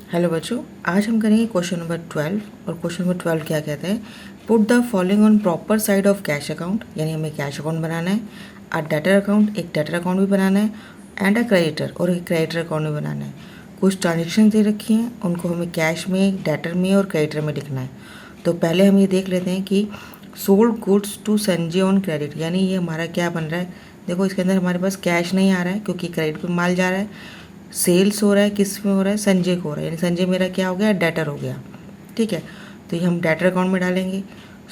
Hello बच्चों, आज हम करेंगे क्वेश्चन नंबर 12। और क्वेश्चन नंबर 12 क्या कहता है, put the following on proper side of cash account. यानी हमें कैश अकाउंट बनाना है, और डेटर अकाउंट, एक डेटर अकाउंट भी बनाना है, एंड अ क्रेडिटर, और एक क्रेडिटर अकाउंट भी बनाना है। कुछ ट्रांजेक्शन दे रखी हैं, उनको हमें कैश में, डेटर में और क्रेडिटर में लिखना है। तो पहले हम ये देख लेते हैं कि sold goods to Sanjay on credit, यानी ये हमारा क्या बन रहा है। देखो, इसके अंदर हमारे पास कैश नहीं आ रहा है क्योंकि क्रेडिट पे माल जा रहा है। सेल्स हो रहा है, किस में हो रहा है, संजय को हो रहा है, यानी संजय मेरा क्या हो गया, डेटर हो गया। ठीक है, तो ये हम डेटर अकाउंट में डालेंगे।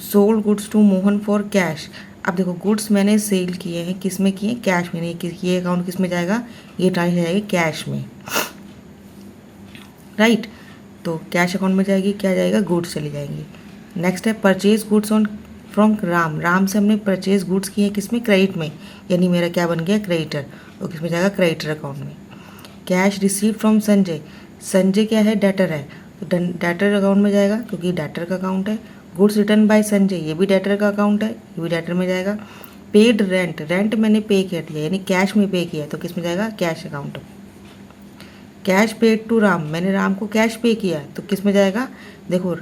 Sold goods to Mohan for cash. अब देखो, गुड्स मैंने सेल किए हैं, किस में किए, कैश में। नहीं, ये अकाउंट किस में जाएगा, ये ट्रांसफर जाएगी कैश में, राइट। तो कैश अकाउंट में जाएगी, क्या जाएगा, गुड्स चली जाएंगी। नेक्स्ट है purchase goods on from Ram. Ram से हमने परचेज गुड्स किए हैं, किस में, क्रेडिट में, यानी मेरा क्या बन गया, क्रेडिटर। और किस में जाएगा, क्रेडिटर अकाउंट में। Cash receive from Sanjay. Sanjay क्या है, डेटर है, तो डेटर अकाउंट में जाएगा क्योंकि डेटर का अकाउंट है। गुड्स रिटर्न बाय संजय, ये भी डेटर का अकाउंट है, ये भी डेटर में जाएगा। पेड रेंट, रेंट मैंने पे कर दिया, यानी कैश में पे किया, तो किस में जाएगा, cash account. Cash paid to Ram, मैंने राम को कैश पे किया, तो किस में जाएगा, देखो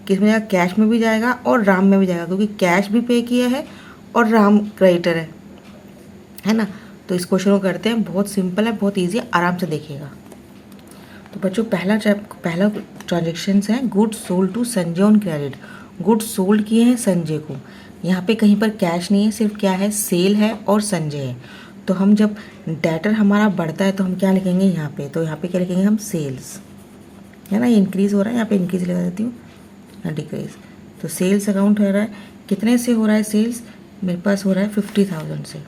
किस में जाएगा, कैश में भी जाएगा और राम में भी जाएगा, क्योंकि कैश भी पे किया है और राम क्रेडिटर है ना। तो इस क्वेश्चन को करते हैं, बहुत सिंपल है, बहुत इजी है, आराम से देखिएगा। तो बच्चों, पहला ट्रांजेक्शन है goods sold to Sanjay on credit. Goods sold किए हैं संजय को, यहाँ पे कहीं पर कैश नहीं है, सिर्फ क्या है, सेल है और संजय है। तो हम जब डेटर हमारा बढ़ता है तो हम क्या लिखेंगे यहाँ पे, तो यहाँ पे क्या लिखेंगे हम, सेल्स, है ना। ये इंक्रीज़ हो रहा है, यहाँ पे इंक्रीज़ लगा देती हूँ, यहाँ डिक्रीज। तो सेल्स अकाउंट हो रहा है, कितने से हो रहा है सेल्स, मेरे पास हो रहा है 50,000 से,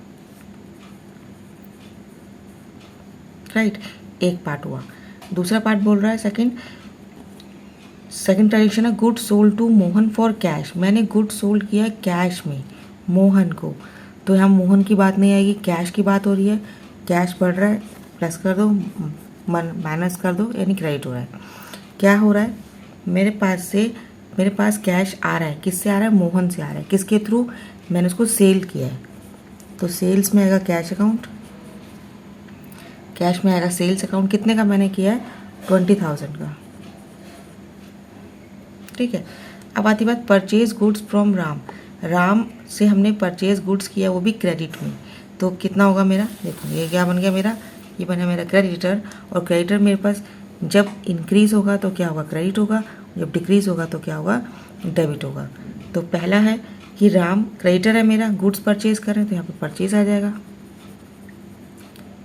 राइट। एक पार्ट हुआ। दूसरा पार्ट बोल रहा है सेकंड ट्रांजेक्शन है good sold to Mohan for cash. मैंने गुड सोल्ड किया कैश में मोहन को, तो यहाँ मोहन की बात नहीं आएगी, कैश की बात हो रही है। कैश बढ़ रहा है, प्लस कर दो, माइनस कर दो, यानी क्रेडिट हो रहा है। क्या हो रहा है, मेरे पास कैश आ रहा है, किससे आ रहा है, मोहन से आ रहा है, किसके थ्रू, मैंने उसको सेल किया है। तो सेल्स में आएगा कैश अकाउंट, कैश में आएगा सेल्स अकाउंट, कितने का मैंने किया है, 20,000 का, ठीक है। अब आती बात purchase goods from Ram. Ram से हमने परचेज गुड्स किया, वो भी क्रेडिट में, तो कितना होगा मेरा, देखो ये क्या बन गया मेरा, ये बना मेरा क्रेडिटर। और क्रेडिटर मेरे पास जब इंक्रीज होगा तो क्या होगा, क्रेडिट होगा, जब डिक्रीज होगा तो क्या होगा, डेबिट होगा। तो पहला है कि राम क्रेडिटर है मेरा, गुड्स परचेज कर रहे हैं, तो यहाँ पे परचेज आ जाएगा।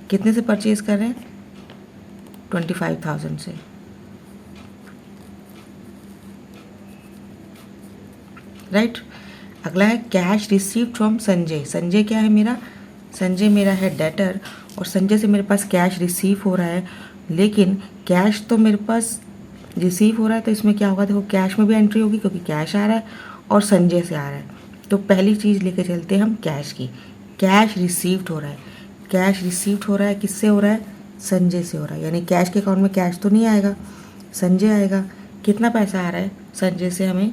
कितने से परचेज कर रहे हैं, 25,000 से, राइट। अगला है cash receive from Sanjay. Sanjay क्या है मेरा, संजय मेरा है डेटर, और संजय से मेरे पास कैश रिसीव हो रहा है, लेकिन कैश तो मेरे पास रिसीव हो रहा है, तो इसमें क्या होगा, देखो कैश में भी एंट्री होगी क्योंकि कैश आ रहा है और संजय से आ रहा है। तो पहली चीज़ लेके चलते हैं हम कैश की, कैश रिसीव्ड हो रहा है। कैश रिसीव्ड हो रहा है, किससे हो रहा है, संजय से हो रहा है, यानी कैश के अकाउंट में कैश तो नहीं आएगा, संजय आएगा। कितना पैसा आ रहा है संजय से हमें,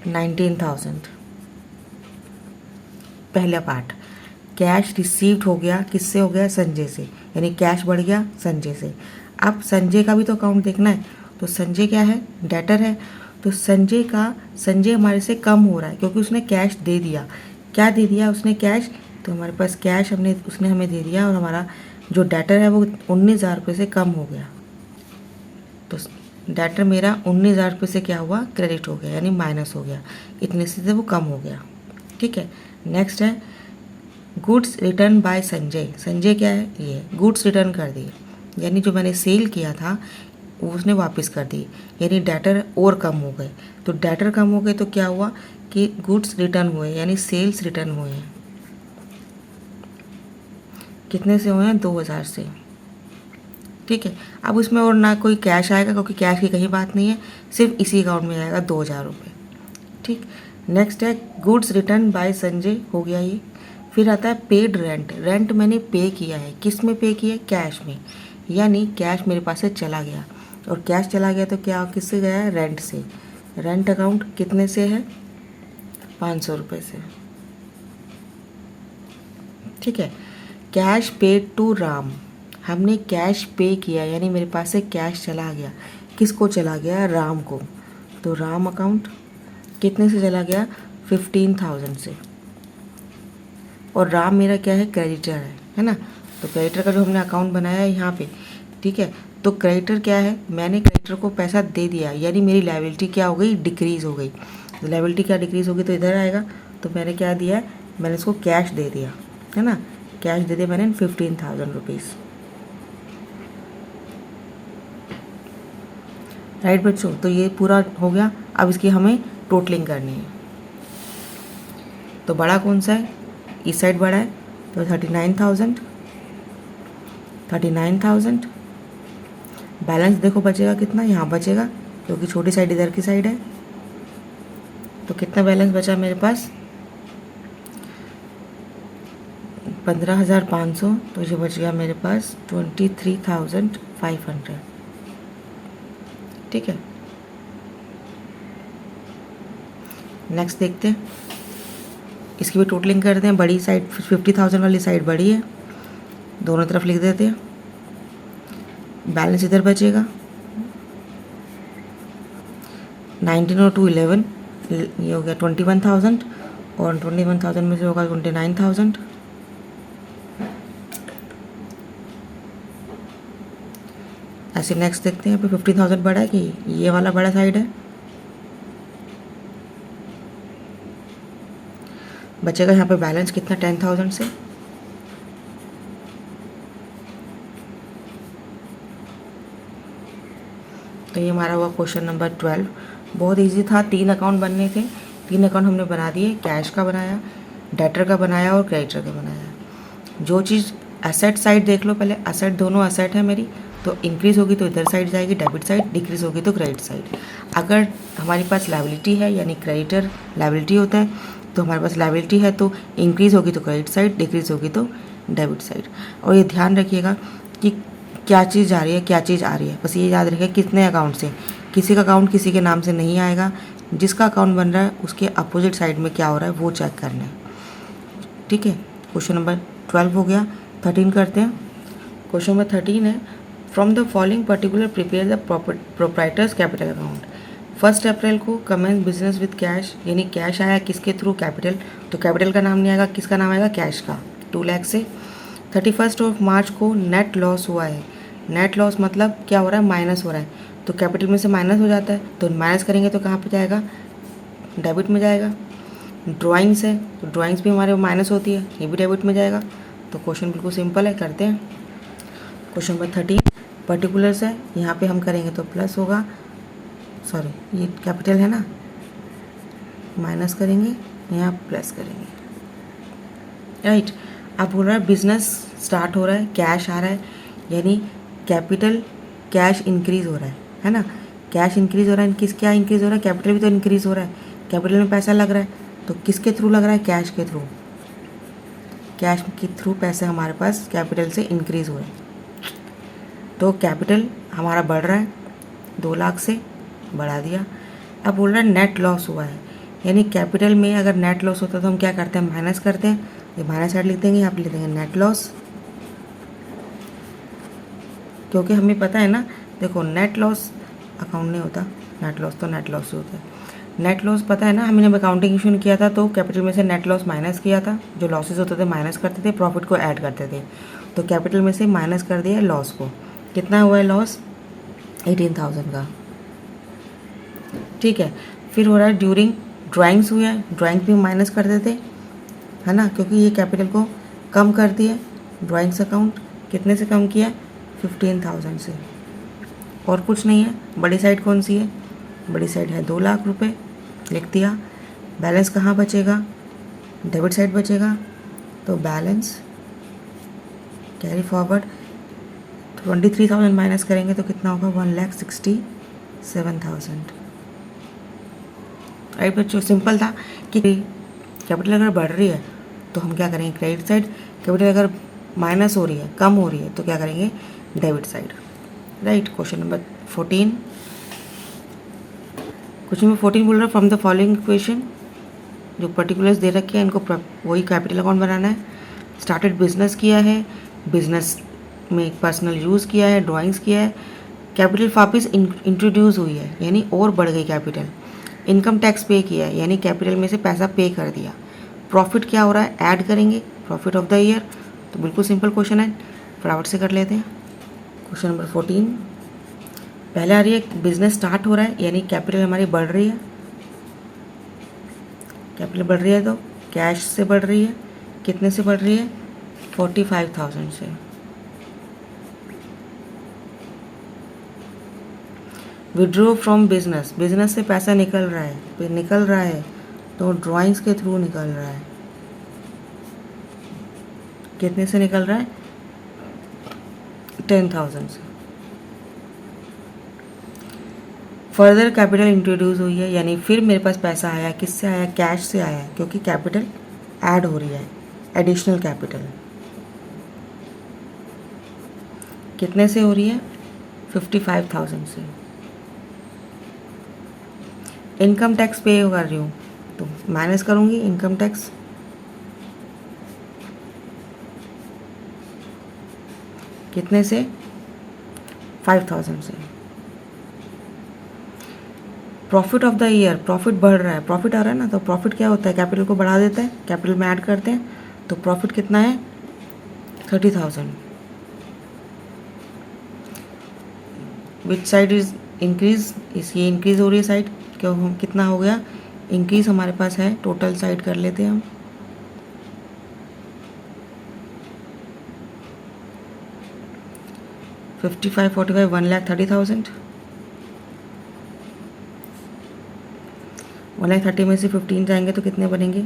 19,000। पहला पार्ट कैश रिसीव्ड हो गया, किससे हो गया, संजय से, यानी कैश बढ़ गया संजय से। अब संजय का भी तो अकाउंट देखना है, तो संजय क्या है, डेटर है, तो संजय हमारे से कम हो रहा है क्योंकि उसने कैश दे दिया। क्या दे दिया उसने, कैश, तो हमारे पास कैश उसने हमें दे दिया, और हमारा जो डेटर है वो 19,000 रुपये से कम हो गया। तो डेटर मेरा 19,000 रुपये से क्या हुआ, क्रेडिट हो गया, यानी माइनस हो गया, इतने से वो कम हो गया, ठीक है। नेक्स्ट है goods return by Sanjay. Sanjay क्या है, ये गुड्स रिटर्न कर दिए, यानी जो मैंने सेल किया था वो उसने वापस कर दी, यानी डेटर और कम हो गए। तो डेटर कम हो गए तो क्या हुआ कि गुड्स रिटर्न हुए, यानी सेल्स रिटर्न हुए हैं। कितने से हुए हैं, 2,000 से, ठीक है। अब उसमें और ना कोई कैश आएगा क्योंकि कैश की कहीं बात नहीं है, सिर्फ इसी अकाउंट में आएगा 2,000 रुपये, ठीक। नेक्स्ट है गुड्स रिटर्न बाय संजय, हो गया ये। फिर आता है पेड रेंट। रेंट मैंने पे किया है, किस में पे किया है, कैश में, यानी कैश मेरे पास से चला गया, और कैश चला गया तो क्या किससे गया है, रेंट से। रेंट अकाउंट कितने से है, 500 रुपये से, ठीक है। कैश पेड टू राम, हमने कैश पे किया यानी मेरे पास से कैश चला गया, किसको चला गया, राम को। तो राम अकाउंट कितने से चला गया, 15,000 से। और राम मेरा क्या है, क्रेडिटर है ना। तो क्रेडिटर का जो हमने अकाउंट बनाया है यहाँ पे, ठीक है। तो क्रेडिटर क्या है, मैंने क्रेडिटर को पैसा दे दिया यानी मेरी लायबिलिटी क्या हो गई, डिक्रीज़ हो गई। तो लायबिलिटी क्या डिक्रीज़ होगी, तो इधर आएगा। तो मैंने क्या दिया, मैंने इसको कैश दे दिया, है ना। कैश दे दिया मैंने 15,000 रुपीज़। राइट बच्चों, तो ये पूरा हो गया। अब इसकी हमें टोटलिंग करनी है। तो बड़ा कौन सा है, इस साइड बड़ा है, तो 39,000। बैलेंस देखो बचेगा कितना, यहाँ बचेगा क्योंकि छोटी साइड इधर की साइड है। तो कितना बैलेंस बचा मेरे पास, 15,500। तो ये बच गया मेरे पास 23,500। ठीक है, नेक्स्ट देखते हैं, इसकी भी टोटलिंग करते हैं। बड़ी साइड 50,000 वाली साइड बड़ी है, दोनों तरफ लिख देते हैं। बैलेंस इधर बचेगा 19 और 2 11, ये हो गया 21,000। और 21,000 में से होगा 29,000। ऐसे नेक्स्ट देखते हैं। यहाँ पे 15,000 बड़ा है कि ये वाला बड़ा साइड है। बचेगा यहाँ पे बैलेंस कितना, 10,000 से। तो ये हमारा हुआ क्वेश्चन नंबर 12। बहुत इजी था, 3 अकाउंट बनने थे, 3 अकाउंट हमने बना दिए। कैश का बनाया, डेटर का बनाया और क्रेडिटर का बनाया। जो चीज़ एसेट साइड देख लो पहले, एसेट दोनों एसेट है मेरी, तो इंक्रीज़ होगी तो इधर साइड जाएगी डेबिट साइड, डिक्रीज़ होगी तो क्रेडिट साइड। अगर हमारे पास लायबिलिटी है यानी क्रेडिटर लायबिलिटी होता है, तो हमारे पास लायबिलिटी है तो इंक्रीज़ होगी तो क्रेडिट साइड, डिक्रीज़ होगी तो डेबिट साइड। और ये ध्यान रखिएगा कि क्या चीज़ जा रही है क्या चीज़ आ रही है, बस ये याद रखिएगा कितने अकाउंट से। किसी का अकाउंट किसी के नाम से नहीं आएगा, जिसका अकाउंट बन रहा है उसके अपोजिट साइड में क्या हो रहा है वो चेक करना है। ठीक है, क्वेश्चन नंबर 12 हो गया। 13 करते हैं। क्वेश्चन नंबर 13 है, from the following particular prepare the proprietors capital account. 1 अप्रैल को कमेंस बिजनेस विद कैश, यानी कैश आया किसके थ्रू, कैपिटल। तो कैपिटल का नाम नहीं आएगा, किसका नाम आएगा, कैश का, 2 लाख से। 31 मार्च को नेट लॉस हुआ है। नेट लॉस मतलब क्या हो रहा है, माइनस हो रहा है। तो कैपिटल में से माइनस हो जाता है, तो माइनस करेंगे तो कहाँ पे जाएगा, डेबिट में जाएगा। ड्राइंग्स है, तो ड्राइंग्स भी हमारे माइनस होती है, ये भी डेबिट में जाएगा। तो क्वेश्चन बिल्कुल सिंपल है, करते हैं। क्वेश्चन नंबर 13 पर्टिकुलर्स है, यहाँ पे हम करेंगे तो प्लस होगा, सॉरी ये कैपिटल है ना, माइनस करेंगे यहाँ प्लस करेंगे। राइट, अब बोल रहा है बिजनेस स्टार्ट हो रहा है, कैश आ रहा है, यानी कैपिटल कैश इंक्रीज़ हो रहा है ना। कैश इंक्रीज़ हो रहा है, किस क्या इंक्रीज़ हो रहा है, कैपिटल भी तो इंक्रीज़ हो रहा है। कैपिटल में पैसा लग रहा है, तो किसके थ्रू लग रहा है, कैश के थ्रू। कैश के थ्रू पैसे हमारे पास कैपिटल से इंक्रीज़ हो रहे हैं। तो कैपिटल हमारा बढ़ रहा है, 2 लाख से बढ़ा दिया। अब बोल रहा है नेट लॉस हुआ है, यानी कैपिटल में अगर नेट लॉस होता है तो हम क्या करते हैं, माइनस करते हैं। ये माइनस साइड लिख देंगे, यहाँ पे लिख देंगे नेट लॉस, क्योंकि हमें पता है ना, देखो नेट लॉस अकाउंट नहीं होता, नेट लॉस तो नेट लॉस ही होता है। नेट लॉस पता है ना, हमने जब अकाउंटिंग इशू किया था तो कैपिटल में से नेट लॉस माइनस किया था, जो लॉसेस होते थे माइनस करते थे, प्रॉफिट को ऐड करते थे। तो कैपिटल में से माइनस कर दिया लॉस को, कितना हुआ है लॉस, 18,000 का। ठीक है, फिर हो रहा है ड्यूरिंग ड्राइंग्स हुई है, ड्राइंग भी माइनस कर देते है ना, क्योंकि ये कैपिटल को कम कर दिया। ड्राइंग्स अकाउंट कितने से कम किया, 15,000 से, और कुछ नहीं है। बड़ी साइड कौन सी है, बड़ी साइड है 2 लाख रुपए, लिख दिया। बैलेंस कहाँ बचेगा, डेबिट साइड बचेगा। तो बैलेंस कैरी फॉरवर्ड 23,000 माइनस करेंगे तो कितना होगा, 1,67,000। राइट बच्चों, सिंपल था कि कैपिटल अगर बढ़ रही है तो हम क्या करेंगे, क्रेडिट साइड। कैपिटल अगर माइनस हो रही है, कम हो रही है, तो क्या करेंगे, debit side. Right, question number 14। Question number 14 बोल रहा है फ्रॉम द फॉलोइंग इक्वेशन, जो पर्टिकुलर्स दे रखे हैं इनको वही कैपिटल अकाउंट बनाना है। स्टार्टेड बिजनेस किया है, बिजनेस में पर्सनल यूज़ किया है, ड्राइंग्स किया है, कैपिटल वापस इंट्रोड्यूस हुई है यानी और बढ़ गई कैपिटल, इनकम टैक्स पे किया है यानी कैपिटल में से पैसा पे कर दिया, प्रॉफिट क्या हो रहा है, ऐड करेंगे प्रॉफिट ऑफ द ईयर। तो बिल्कुल सिंपल क्वेश्चन है, फटाफट से कर लेते हैं। क्वेश्चन नंबर 14 पहले आ रही है बिजनेस स्टार्ट हो रहा है यानी कैपिटल हमारी बढ़ रही है, कैपिटल बढ़ रही है तो कैश से बढ़ रही है, कितने से बढ़ रही है, 45,000 से। विड्रॉ फ्रॉम बिजनेस, बिजनेस से पैसा निकल रहा है, फिर निकल रहा है तो ड्राइंग्स के थ्रू निकल रहा है, कितने से निकल रहा है, 10,000 से। फर्दर कैपिटल इंट्रोड्यूस हुई है यानी फिर मेरे पास पैसा आया, किससे आया, कैश से आया है क्योंकि कैपिटल ऐड हो रही है, एडिशनल कैपिटल कितने से हो रही है, 55,000 से। इनकम टैक्स पे कर रही हूँ तो माइनस करूँगी इनकम टैक्स, कितने से, 5,000 से। Profit of the year, profit बढ़ रहा है, प्रॉफिट आ रहा है ना, तो प्रॉफिट क्या होता है, कैपिटल को बढ़ा देता है, कैपिटल में ऐड करते हैं तो प्रॉफिट कितना है, 30,000। विच साइड इज इंक्रीज, इसकी इंक्रीज हो रही है साइड, क्यों, कितना हो गया इंक्रीज हमारे पास है, टोटल साइड कर लेते हैं हम, $55,000, $45,000, 1,30,000, 1,30,000 में से 15 जाएंगे तो कितने बनेंगे,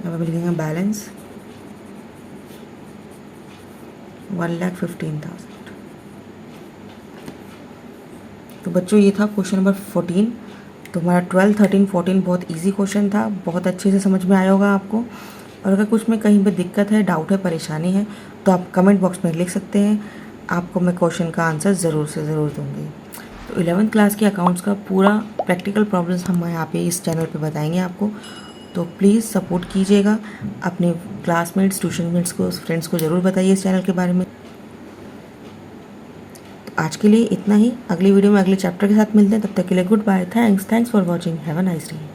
अब हम लिखेंगे बैलेंस 1,15,000। तो बच्चों ये था क्वेश्चन नंबर 14। तो हमारा 12, 13, 14 बहुत इजी क्वेश्चन था, बहुत अच्छे से समझ में आया होगा आपको। और अगर कुछ में कहीं पे दिक्कत है, डाउट है, परेशानी है तो आप कमेंट बॉक्स में लिख सकते हैं, आपको मैं क्वेश्चन का आंसर ज़रूर से ज़रूर दूँगी। तो 11th क्लास के अकाउंट्स का पूरा प्रैक्टिकल प्रॉब्लम्स हम यहाँ पे इस चैनल पे बताएंगे आपको, तो प्लीज़ सपोर्ट कीजिएगा, अपने क्लासमेट्स, ट्यूशन मेट्स को, फ्रेंड्स को ज़रूर बताइए इस चैनल के बारे में। तो आज के लिए इतना ही, अगली वीडियो में अगले चैप्टर के साथ मिलते हैं, तब तक के लिए good bye, thanks for watching, have a nice day.